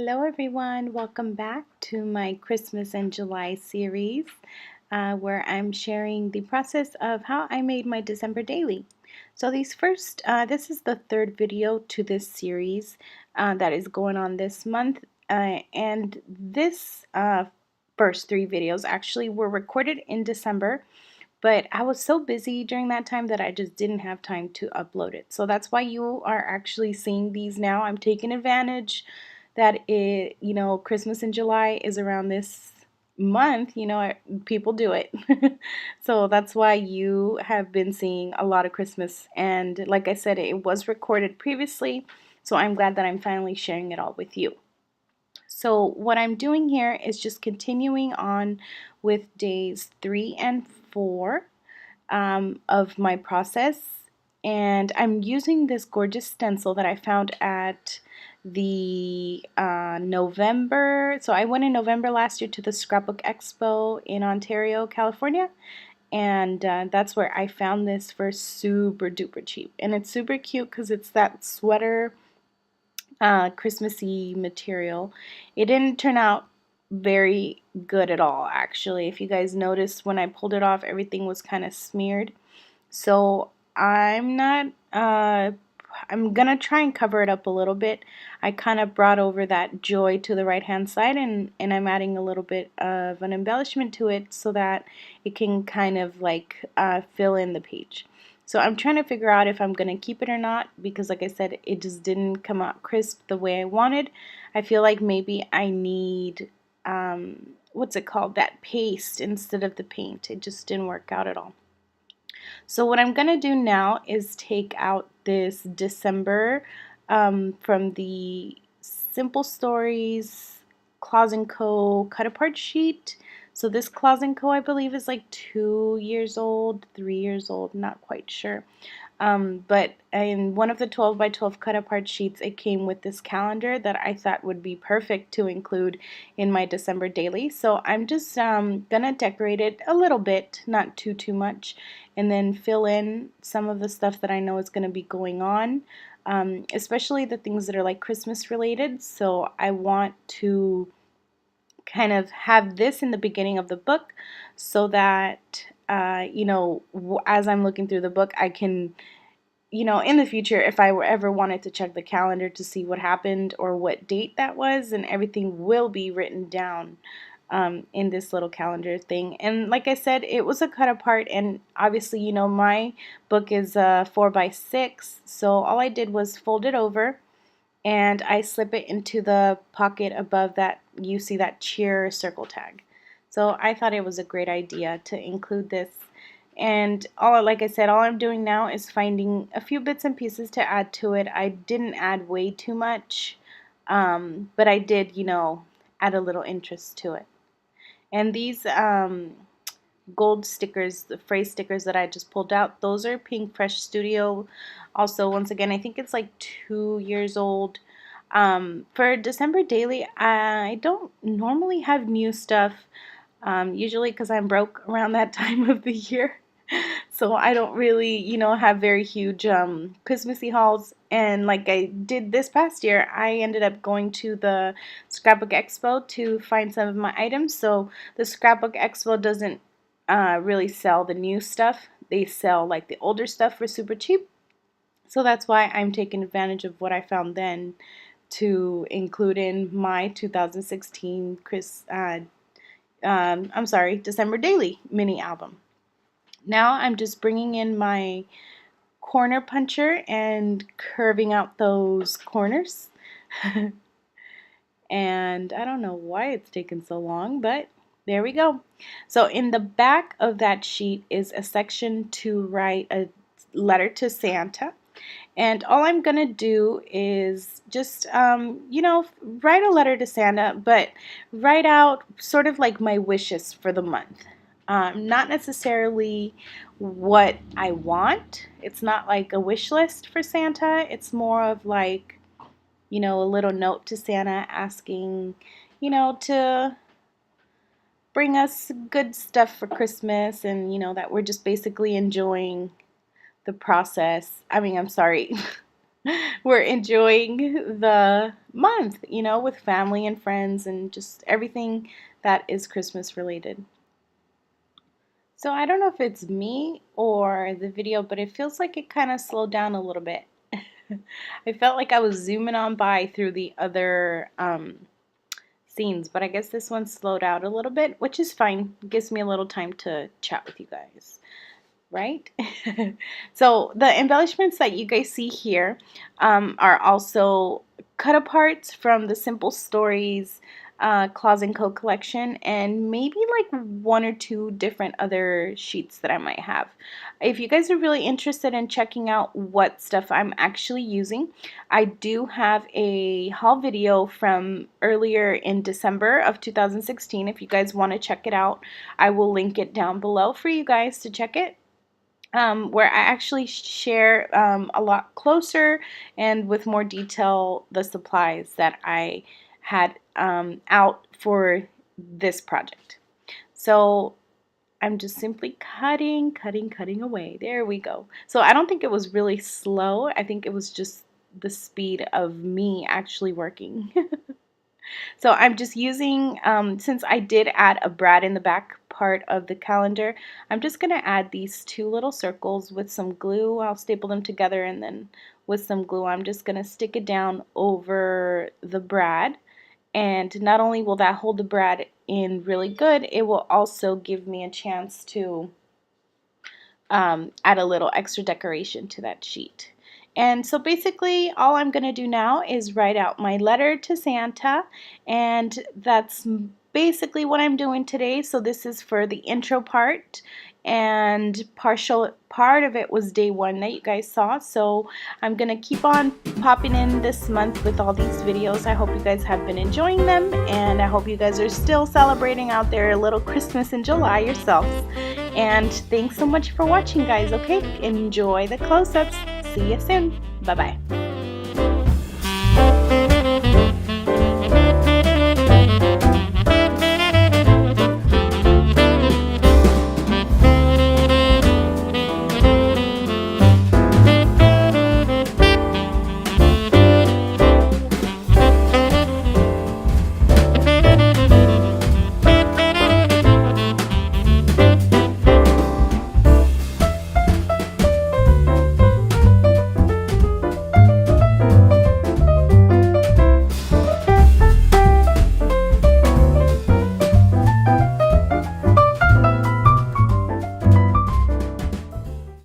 Hello everyone, welcome back to my Christmas in July series where I'm sharing the process of how I made my December daily. So this is the third video to this series that is going on this month and this first three videos actually were recorded in December, but I was so busy during that time that I just didn't have time to upload it. So that's why you are actually seeing these now. I'm taking advantage that Christmas in July is around this month. People do it. So that's why you have been seeing a lot of Christmas. And like I said, it was recorded previously. So I'm glad that I'm finally sharing it all with you. So what I'm doing here is just continuing on with days 3 and 4 of my process. And I'm using this gorgeous stencil that I found at the November. So I went in November last year to the Scrapbook Expo in Ontario, California. And that's where I found this for super duper cheap. And it's super cute because it's that sweater Christmassy material. It didn't turn out very good at all, actually. If you guys noticed, when I pulled it off, everything was kind of smeared. So I'm not, I'm gonna try and cover it up a little bit. I kind of brought over that joy to the right hand side, and I'm adding a little bit of an embellishment to it so that it can kind of like fill in the page. So I'm trying to figure out if I'm going to keep it or not, because like I said, it just didn't come out crisp the way I wanted. I feel like maybe I need, what's it called, that paste instead of the paint. It just didn't work out at all. So what I'm going to do now is take out this December from the Simple Stories Claus & Co. cut apart sheet. So this Claus & Co. I believe is like 2 years old, 3 years old, not quite sure. But in one of the 12 by 12 cut apart sheets, it came with this calendar that I thought would be perfect to include in my December daily. So I'm just gonna decorate it a little bit, not too much, and then fill in some of the stuff that I know is gonna be going on, especially the things that are like Christmas related. So I want to kind of have this in the beginning of the book so that as I'm looking through the book, I can, in the future, if I ever wanted to check the calendar to see what happened or what date that was, and everything will be written down in this little calendar thing. And like I said, it was a cut apart, and obviously, my book is 4 by 6, so all I did was fold it over and I slip it into the pocket above that. You see that cheer circle tag. So I thought it was a great idea to include this. And like I said, all I'm doing now is finding a few bits and pieces to add to it. I didn't add way too much, but I did, add a little interest to it. And these gold stickers, the phrase stickers that I just pulled out, those are Pink Fresh Studio. Also, once again, I think it's like 2 years old. For December daily, I don't normally have new stuff, usually because I'm broke around that time of the year. So I don't really, have very huge Christmassy hauls. And like I did this past year, I ended up going to the Scrapbook Expo to find some of my items. So the Scrapbook Expo doesn't really sell the new stuff. They sell like the older stuff for super cheap. So that's why I'm taking advantage of what I found then to include in my 2016 December Daily mini album. Now I'm just bringing in my corner puncher and curving out those corners. And I don't know why it's taken so long, but there we go. So in the back of that sheet is a section to write a letter to Santa. And all I'm going to do is just, write a letter to Santa, but write out sort of like my wishes for the month. Not necessarily what I want. It's not like a wish list for Santa. It's more of like, a little note to Santa asking, to bring us good stuff for Christmas, and, that we're just basically enjoying the process. I'm sorry. we're enjoying the month, with family and friends and just everything that is Christmas related. So I don't know if it's me or the video, but it feels like it kind of slowed down a little bit. I felt like I was zooming on by through the other scenes, but I guess this one slowed out a little bit, which is fine. It gives me a little time to chat with you guys, right? So the embellishments that you guys see here are also cut aparts from the Simple Stories Claus and Co collection, and maybe like one or two different other sheets that I might have. If you guys are really interested in checking out what stuff I'm actually using, I do have a haul video from earlier in December of 2016. If you guys want to check it out, I will link it down below for you guys to check it. Where I actually share a lot closer and with more detail the supplies that I had out for this project. So I'm just simply cutting away. There we go. So I don't think it was really slow. I think it was just the speed of me actually working. So I'm just using, since I did add a brad in the back part of the calendar, I'm just going to add these two little circles with some glue. I'll staple them together, and then with some glue I'm just going to stick it down over the brad. And not only will that hold the brad in really good, it will also give me a chance to add a little extra decoration to that sheet. And so basically all I'm going to do now is write out my letter to Santa, and that's basically what I'm doing today. So this is for the intro part, and part of it was day one that you guys saw. So I'm going to keep on popping in this month with all these videos. I hope you guys have been enjoying them, and I hope you guys are still celebrating out there a little Christmas in July yourselves. And thanks so much for watching, guys. Okay, enjoy the close-ups. See you soon. Bye-bye.